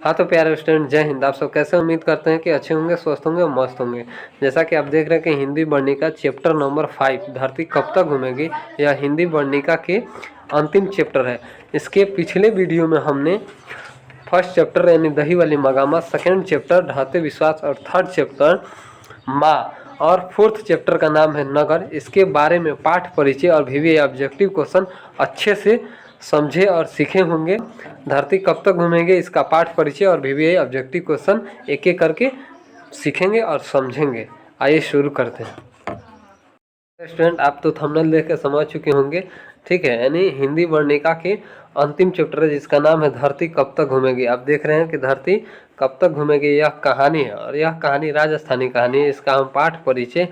हाँ तो प्यारे स्टूडेंट, जय हिंद। आप सब कैसे? उम्मीद करते हैं कि अच्छे होंगे, स्वस्थ होंगे और मस्त होंगे। जैसा कि आप देख रहे हैं कि हिंदी वर्णिका चैप्टर नंबर 5 धरती कब तक घूमेगी, यह हिंदी वर्णिका के अंतिम चैप्टर है। इसके पिछले वीडियो में हमने फर्स्ट चैप्टर यानी दही वाली मगामा, सेकेंड चैप्टर ढाते विश्वास और थर्ड चैप्टर माँ और फोर्थ चैप्टर का नाम है नगर, इसके बारे में पाठ परिचय और वीवीआई ऑब्जेक्टिव क्वेश्चन अच्छे से समझे और सीखे होंगे। धरती कब तक घूमेंगे इसका पाठ परिचय और वीवीआई ऑब्जेक्टिव क्वेश्चन एक एक करके सीखेंगे और समझेंगे। आइए शुरू करते हैं। स्टूडेंट, आप तो थंबनेल देख के समझ चुके होंगे, ठीक है। यानी हिंदी वर्णिका के अंतिम चैप्टर है जिसका नाम है धरती कब तक घूमेगी। आप देख रहे हैं कि धरती कब तक घूमेगी यह कहानी है, और यह कहानी राजस्थानी कहानी है। इसका हम पाठ परिचय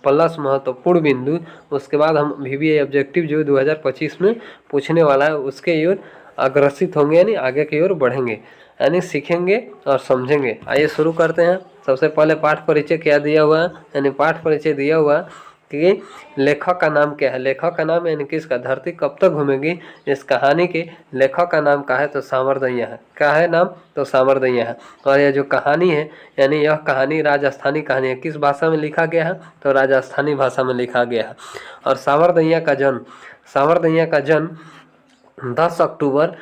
प्लस महत्वपूर्ण बिंदु, उसके बाद हम वीवीआई ऑब्जेक्टिव जो 2025 में पूछने वाला है उसके ओर अग्रसित होंगे, यानी आगे की ओर बढ़ेंगे, यानी सीखेंगे और समझेंगे। आइए शुरू करते हैं। सबसे पहले पाठ परिचय क्या दिया हुआ है, यानी पाठ परिचय दिया हुआ है कि लेखक का नाम क्या है। लेखक का नाम यानी किसका, धरती कब तक घूमेगी इस कहानी के लेखक का नाम क्या है, तो सामरदैया है। क्या है नाम, तो सामरदैया है। और यह जो कहानी है यानी यह कहानी राजस्थानी कहानी है। किस भाषा में लिखा गया है, तो राजस्थानी भाषा में लिखा गया है। और सामरदैया का जन्म 10 अक्टूबर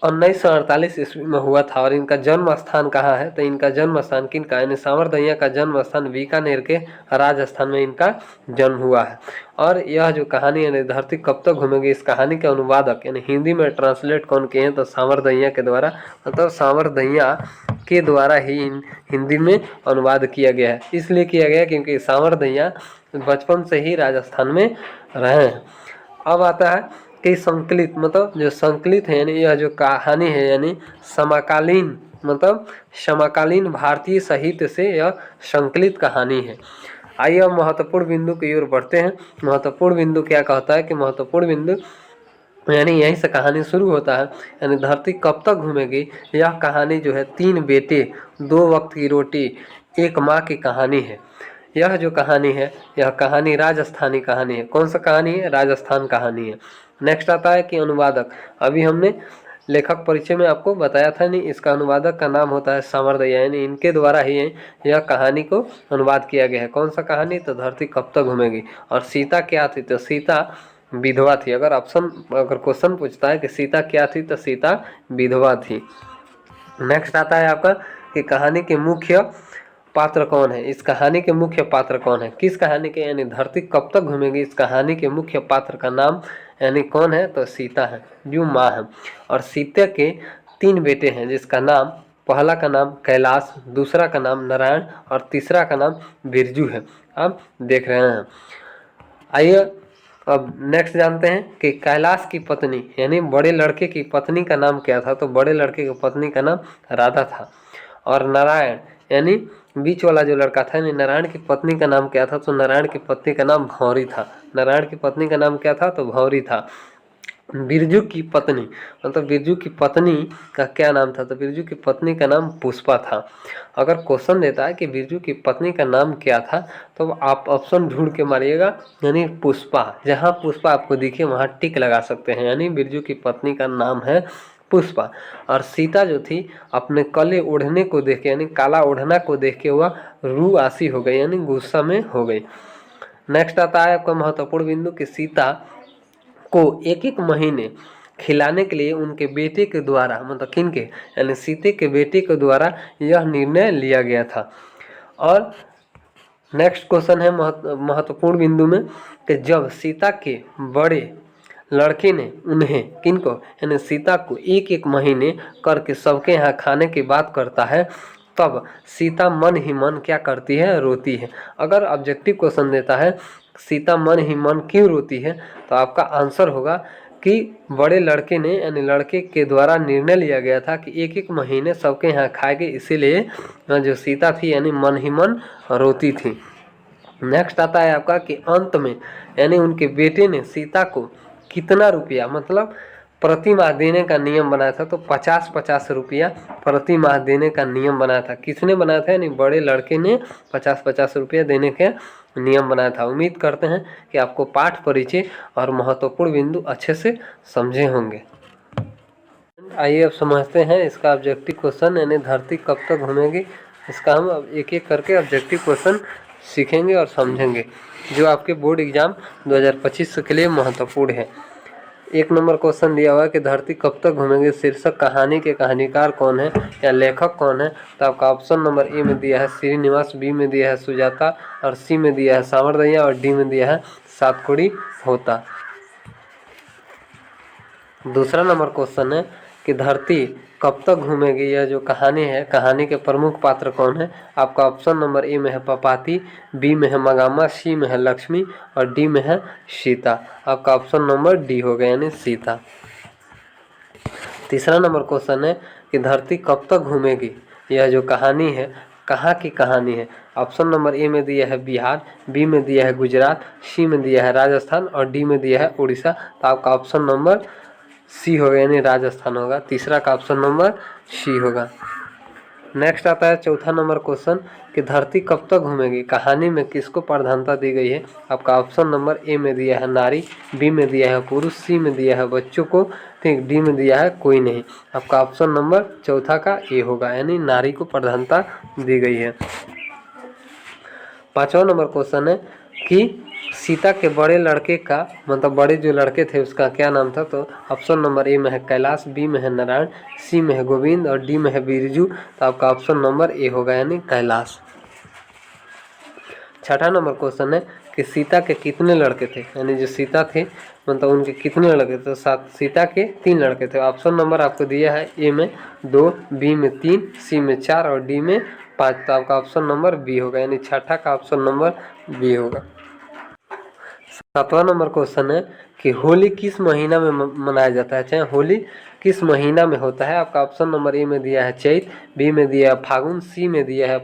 1948 ईस्वी में हुआ था। और इनका जन्म स्थान कहाँ है, तो इनका जन्म स्थान किनका, यानी सामरदैया का जन्म स्थान बीकानेर के राजस्थान में इनका जन्म हुआ है। और यह जो कहानी है धरती कब तक घूमेगी, इस कहानी के अनुवादक यानी हिंदी में ट्रांसलेट कौन किए हैं, तो सामरदैया के द्वारा, मतलब सामरदैया के द्वारा ही हिंदी में अनुवाद किया गया है। इसलिए किया गया क्योंकि सामरदैया बचपन से ही राजस्थान में रहे हैं। अब आता है कि संकलित, मतलब जो संकलित है यानी यह जो कहानी है यानी समकालीन, मतलब समकालीन भारतीय साहित्य से यह संकलित कहानी है। आइए अब महत्वपूर्ण बिंदु की ओर बढ़ते हैं। महत्वपूर्ण बिंदु क्या कहता है कि महत्वपूर्ण बिंदु यानी यहीं से कहानी शुरू होता है। यानी धरती कब तक घूमेगी, यह कहानी जो है 3 बेटे 2 वक्त की रोटी एक माँ की कहानी है। यह जो कहानी है यह कहानी राजस्थानी कहानी है। कौन सा कहानी है, राजस्थान कहानी है। नेक्स्ट आता है कि अनुवादक। अभी हमने लेखक परिचय में आपको बताया था, नहीं, इसका अनुवादक का नाम होता है सामरदैया, यानी इनके द्वारा ही यह कहानी को अनुवाद किया गया है। कौन सा कहानी, तो धरती कब तक घूमेगी। और सीता क्या थी, तो सीता विधवा थी। अगर क्वेश्चन पूछता है कि सीता क्या थी, तो सीता विधवा थी। नेक्स्ट आता है आपका कि कहानी के मुख्य पात्र कौन है। इस कहानी के मुख्य पात्र कौन है, किस कहानी के, यानी धरती कब तक घूमेगी इस कहानी के मुख्य पात्र का नाम यानी कौन है, तो सीता है, जो माँ है। और सीता के 3 बेटे हैं जिसका नाम, पहला का नाम कैलाश, दूसरा का नाम नारायण और तीसरा का नाम बिरजू है। आप देख रहे हैं। आइए अब नेक्स्ट जानते हैं कि कैलाश की पत्नी यानी बड़े लड़के की पत्नी का नाम क्या था, तो बड़े लड़के की पत्नी का नाम राधा था। और नारायण यानी बीच वाला जो लड़का था, यानी नारायण की पत्नी का नाम क्या था, तो नारायण की पत्नी का नाम भौरी था। नारायण की पत्नी का नाम क्या था, तो भौरी था। बिरजू की पत्नी, मतलब बिरजू की पत्नी का क्या नाम था, तो बिरजू की पत्नी का नाम पुष्पा था। अगर क्वेश्चन देता है कि बिरजू की पत्नी का नाम क्या था, तो आप ऑप्शन ढूंढ के मारिएगा, यानी पुष्पा। जहाँ पुष्पा आपको दिखे वहाँ टिक लगा सकते हैं, यानी बिरजू की पत्नी का नाम है पुष्पा। और सीता जो थी अपने काले ओढ़ने को देख के, यानी काला ओढ़ना को देख के वह रूआसी हो गई, यानी गुस्सा में हो गई। नेक्स्ट आता है आपका महत्वपूर्ण बिंदु कि सीता को एक एक महीने खिलाने के लिए उनके बेटे के द्वारा, मतलब किनके, यानी सीते के बेटे के द्वारा यह निर्णय लिया गया था। और नेक्स्ट क्वेश्चन है महत्वपूर्ण बिंदु में कि जब सीता के बड़े लड़के ने उन्हें, किनको, यानी सीता को एक एक महीने करके सबके यहाँ खाने की बात करता है, तब सीता मन ही मन क्या करती है, रोती है। अगर ऑब्जेक्टिव क्वेश्चन देता है सीता मन ही मन क्यों रोती है, तो आपका आंसर होगा कि बड़े लड़के ने, यानी लड़के के द्वारा निर्णय लिया गया था कि एक एक महीने सबके यहाँ खाएंगे, इसीलिए जो सीता थी यानी मन ही मन रोती थी। नेक्स्ट आता है आपका कि अंत में यानी उनके बेटे ने सीता को कितना रुपया, मतलब प्रति माह देने का नियम बनाया था, तो 50-50 रुपया प्रति माह देने का नियम बनाया था। किसने बनाया था, यानी बड़े लड़के ने 50-50 रुपया देने के नियम बनाया था। उम्मीद करते हैं कि आपको पाठ परिचय और महत्वपूर्ण बिंदु अच्छे से समझे होंगे। आइए अब समझते हैं इसका ऑब्जेक्टिव क्वेश्चन, यानी धरती कब तक घूमेगी। इसका हम अब एक एक करके ऑब्जेक्टिव क्वेश्चन सीखेंगे और समझेंगे, जो आपके बोर्ड एग्जाम 2025 के लिए महत्वपूर्ण है। एक नंबर क्वेश्चन दिया हुआ है कि धरती कब तक घूमेगी, शीर्षक कहानी के कहानीकार कौन है या लेखक कौन है। तो आपका ऑप्शन नंबर ए में दिया है श्रीनिवास, बी में दिया है सुजाता, और सी में दिया है सामरदैया, और डी में दिया है सातकोड़ी होता। दूसरा नंबर क्वेश्चन है कि धरती कब तक घूमेगी, यह जो कहानी है, कहानी के प्रमुख पात्र कौन है। आपका ऑप्शन नंबर ए में है पपाती, बी में है मगामा, सी में है लक्ष्मी, और डी में है सीता। आपका ऑप्शन नंबर डी हो गया, यानी सीता। तीसरा नंबर क्वेश्चन है कि धरती कब तक घूमेगी, यह जो कहानी है कहाँ की कहानी है। ऑप्शन नंबर ए में दिया है बिहार, बी में दिया है गुजरात, सी में दिया है राजस्थान, और डी में दिया है उड़ीसा। तो आपका ऑप्शन नंबर सी होगा, यानी राजस्थान होगा। तीसरा का ऑप्शन नंबर सी होगा। नेक्स्ट आता है चौथा नंबर क्वेश्चन कि धरती कब तक घूमेगी, कहानी में किसको प्रधानता दी गई है। आपका ऑप्शन नंबर ए में दिया है नारी, बी में दिया है पुरुष, सी में दिया है बच्चों को, ठीक, डी में दिया है कोई नहीं। आपका ऑप्शन नंबर चौथा का ए होगा, यानी नारी को प्रधानता दी गई है। पांचवा नंबर क्वेश्चन है कि सीता के बड़े लड़के का, मतलब बड़े जो लड़के थे उसका क्या नाम था। तो ऑप्शन नंबर ए में है कैलाश, बी में है नारायण, सी में है गोविंद, और डी में है बिरजू। तो आपका ऑप्शन नंबर ए होगा, यानी कैलाश। छठा नंबर क्वेश्चन है कि सीता के कितने लड़के थे, यानी जो सीता थे मतलब उनके कितने लड़के थे। तो सीता के 3 लड़के थे। ऑप्शन नंबर आपको दिया है ए में 2, बी में 3, सी में 4, और डी में 5। तो आपका ऑप्शन नंबर बी होगा, यानी छठा का ऑप्शन नंबर बी होगा। सातवां नंबर क्वेश्चन है कि होली किस महीना में मनाया जाता है, चाहे होली किस महीना में होता है। आपका ऑप्शन नंबर ए में दिया है चैत, बी में दिया है फागुन, सी में दिया है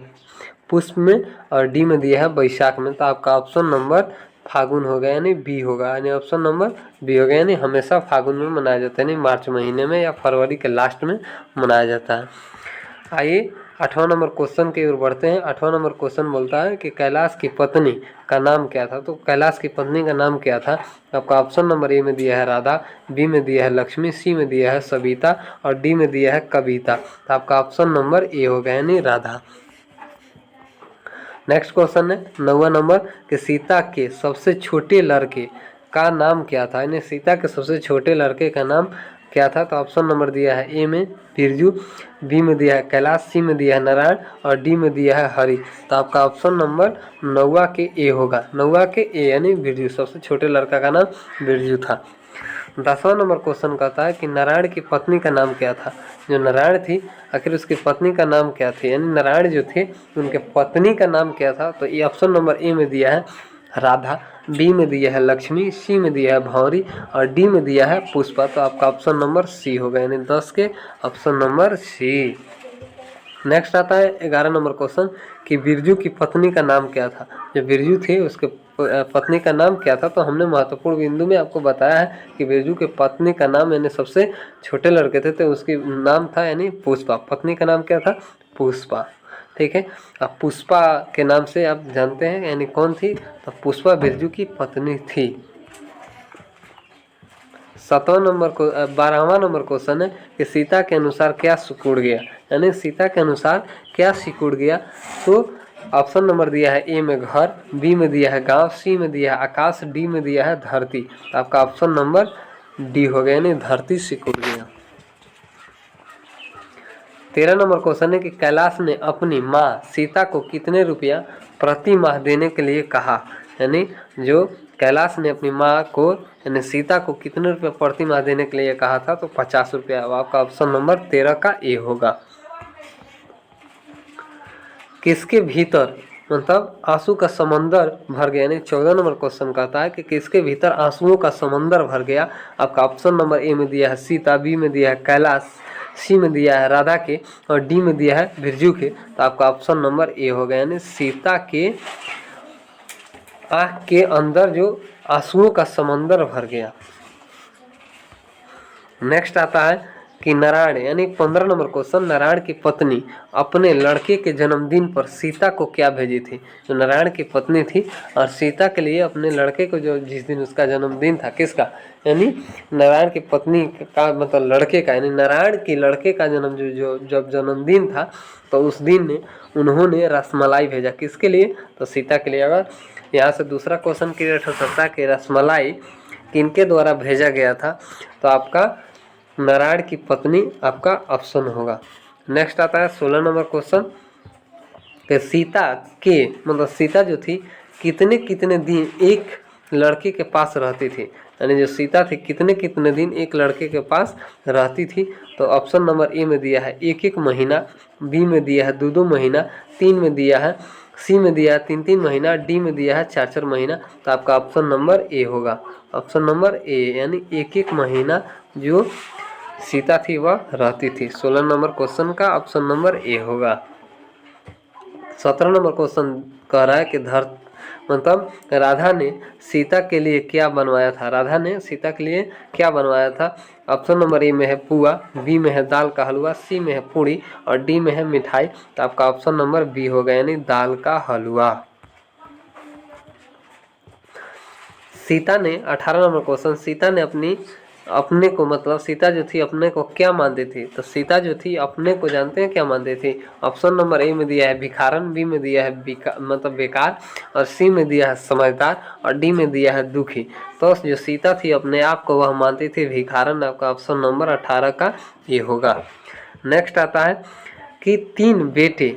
पुष्प में, और डी में दिया है बैसाख में। तो आपका ऑप्शन नंबर फागुन होगा, यानी बी होगा, यानी ऑप्शन नंबर बी होगा, यानी हमेशा फागुन में मनाया जाता है, यानी मार्च महीने में या फरवरी के लास्ट में मनाया जाता है। आइए 8वां नंबर क्वेश्चन की ओर बढ़ते हैं। 8वां नंबर क्वेश्चन बोलता है कि कैलाश की पत्नी का नाम क्या था। तो कैलाश की पत्नी का नाम क्या था। आपका ऑप्शन नंबर ए में दिया है राधा, बी में दिया है लक्ष्मी, सी में दिया है सविता, और डी में दिया है कविता। तो आपका ऑप्शन नंबर ए होगा, यानी राधा। नेक्स्ट क्वेश्चन है 9वां नंबर कि सीता के सबसे छोटे लड़के का नाम क्या था, यानी सीता के सबसे छोटे लड़के का नाम क्या था। तो ऑप्शन नंबर दिया है ए में बिरजू, बी में दिया है कैलाश, सी में दिया है नारायण, और डी में दिया है हरि। तो आपका ऑप्शन नंबर 9वां के ए होगा, 9वां के ए, यानी बिरजू, सबसे छोटे लड़का का नाम बिरजू था। 10वां नंबर क्वेश्चन कहता है कि नारायण की पत्नी का नाम क्या था। जो नारायण थी आखिर उसकी पत्नी का नाम क्या थी, यानी नारायण जो थे उनके पत्नी का नाम क्या था। तो ये ऑप्शन नंबर ए में दिया है राधा, बी में दिया है लक्ष्मी, सी में दिया है भौरी, और डी में दिया है पुष्पा। तो आपका ऑप्शन नंबर सी होगा, यानी 10 के ऑप्शन नंबर सी। नेक्स्ट आता है 11 नंबर क्वेश्चन कि बिरजू की पत्नी का नाम क्या था। जो बिरजू थे उसके पत्नी का नाम क्या था। तो हमने महत्वपूर्ण बिंदु में आपको बताया है कि बिरजू के पत्नी का नाम, यानी सबसे छोटे लड़के थे तो उसकी नाम था यानी पुष्पा। पत्नी का नाम क्या था, पुष्पा, ठीक है। अब पुष्पा के नाम से आप जानते हैं यानी कौन थी, तो पुष्पा बिरजू की पत्नी थी। 12वां नंबर क्वेश्चन है कि सीता के अनुसार क्या सिकुड़ गया, यानी सीता के अनुसार क्या सिकुड़ गया। तो ऑप्शन नंबर दिया है ए में घर, बी में दिया है गांव, सी में दिया है आकाश, डी में दिया है धरती। तो आपका ऑप्शन नंबर डी हो गया, यानी धरती सिकुड़ गया। 13 नंबर क्वेश्चन है कि कैलाश ने अपनी माँ सीता को कितने रुपया प्रति माह देने के लिए कहा। यानी जो कैलाश ने अपनी माँ को यानी सीता को कितने रुपये प्रति माह देने के लिए कहा था। तो 50 रुपया। आपका ऑप्शन नंबर 13 का ए होगा। किसके भीतर मतलब आंसू का समंदर भर गया, यानी 14 नंबर क्वेश्चन कहता है कि किसके भीतर आंसुओं का समंदर भर गया। आपका ऑप्शन नंबर ए में दिया है सीता, बी में दिया है कैलाश, सी में दिया है राधा के, और डी में दिया है बिरजू के। तो आपका ऑप्शन नंबर ए होगा, यानी सीता के आँख के अंदर जो आंसुओं का समंदर भर गया। नेक्स्ट आता है कि नारायण यानी 15 नंबर क्वेश्चन, नारायण की पत्नी अपने लड़के के जन्मदिन पर सीता को क्या भेजी थी। जो नारायण की पत्नी थी और सीता के लिए अपने लड़के को, जो जिस दिन उसका जन्मदिन था, किसका, यानी नारायण की पत्नी का मतलब लड़के का, यानी नारायण के लड़के का जब जन्मदिन था तो उस दिन ने उन्होंने रसमलाई भेजा। किसके लिए, तो सीता के लिए। अगर यहाँ से दूसरा क्वेश्चन क्लियर हो सकता है कि रसमलाई किनके द्वारा भेजा गया था, तो आपका नारायण की पत्नी आपका ऑप्शन होगा। नेक्स्ट आता है 16 नंबर क्वेश्चन कि सीता के मतलब सीता जो थी कितने कितने दिन एक लड़के के पास रहती थी, यानी जो सीता थी कितने कितने दिन एक लड़के के पास रहती थी। तो ऑप्शन नंबर ए में दिया है 1-1 महीना, बी में दिया है 2-2 महीना, 3 में दिया है, सी में दिया है 3-3 महीना, डी में दिया है 4-4 महीना। तो आपका ऑप्शन नंबर ए होगा, ऑप्शन नंबर ए, यानी 1-1 महीना जो सीता थी वह रहती थी। 16 नंबर क्वेश्चन का ऑप्शन नंबर ए होगा। 17 नंबर क्वेश्चन कह रहा है कि मतलब राधा ने सीता के लिए क्या बनवाया था। राधा ने सीता के लिए क्या बनवाया था। ऑप्शन नंबर ए में है पुआ, बी में है दाल का हलवा, सी में है पूड़ी और डी में है मिठाई। तो आपका ऑप्शन नंबर बी होगा, यानी दाल का हलवा। सीता ने 18 नंबर क्वेश्चन, सीता ने अपने को मतलब सीता जो थी अपने को क्या मानती थी। तो सीता जो थी अपने को जानते हैं क्या मानती थी। ऑप्शन नंबर ए में दिया है भिखारन, बी में दिया है मतलब बेकार और सी में दिया है समझदार और डी में दिया है दुखी। तो जो सीता थी अपने आप को वह मानती थी भिखारन। आपका ऑप्शन नंबर 18 का ये होगा। नेक्स्ट आता है कि 3 बेटे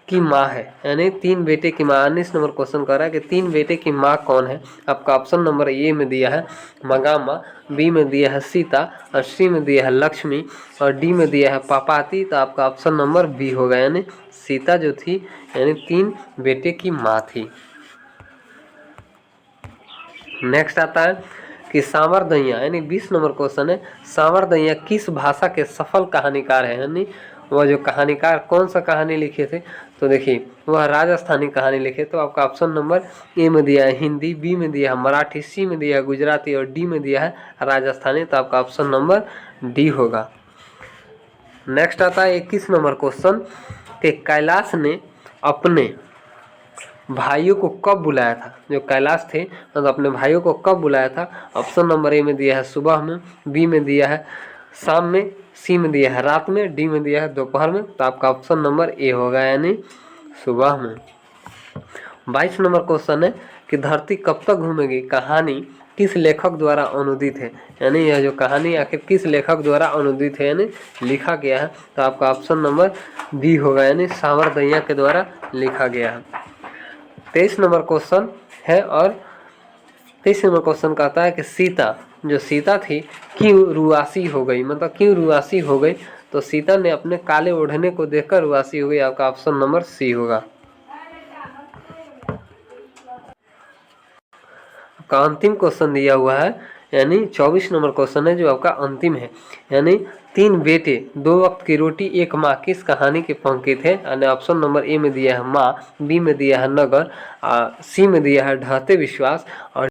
की माँ है, यानी 3 बेटे की माँ। 19 नंबर क्वेश्चन कर रहा है कि 3 बेटे की माँ कौन है। आपका ऑप्शन नंबर ए में दिया है मंगामा, बी में दिया है सीता और सी में दिया है लक्ष्मी और डी में दिया है पापाती। तो आपका ऑप्शन नंबर बी होगा, यानी सीता जो थी यानी 3 बेटे की माँ थी। नेक्स्ट आता है कि सांवरदैया, यानी 20 नंबर क्वेश्चन है, सांवरदैया किस भाषा के सफल कहानीकार है। यानी वह जो कहानीकार कौन सा कहानी लिखे थे। तो देखिए वह राजस्थानी कहानी लिखे। तो आपका ऑप्शन नंबर ए में दिया है हिंदी, बी में दिया है मराठी, सी में दिया है गुजराती और डी में दिया है राजस्थानी। तो आपका ऑप्शन नंबर डी होगा। नेक्स्ट आता है 21 नंबर क्वेश्चन कि कैलाश ने अपने भाइयों को कब बुलाया था। जो कैलाश थे तो अपने भाइयों को कब बुलाया था। ऑप्शन नंबर ए में दिया है सुबह में, बी में दिया है शाम में, सी में दिया है रात में, डी में दिया है दोपहर में। तो आपका ऑप्शन नंबर ए होगा, यानी सुबह में। 22 नंबर क्वेश्चन है कि धरती कब तक घूमेगी कहानी किस लेखक द्वारा अनुदित है। यानी यह जो कहानी आखिर किस लेखक द्वारा अनुदित है, यानी लिखा गया है। तो आपका ऑप्शन नंबर बी होगा, यानी सांवरदैया के द्वारा लिखा गया है। 23 नंबर क्वेश्चन है और 23 नंबर क्वेश्चन कहता है कि सीता थी क्यों रुआसी हो गई, मतलब क्यों रुआसी हो गई। तो सीता ने अपने काले ओढ़ने को देखकर रुआसी हो गई। आपका ऑप्शन नंबर सी होगा। आपका अंतिम क्वेश्चन दिया हुआ है, यानी 24 नंबर क्वेश्चन है जो आपका अंतिम है। यानी 3 बेटे 2 वक्त की रोटी 1 माँ किस कहानी के पंक्ति थे। यानी ऑप्शन नंबर ए में दिया है माँ, बी में दिया है नगर, सी में दिया है ढहते विश्वास और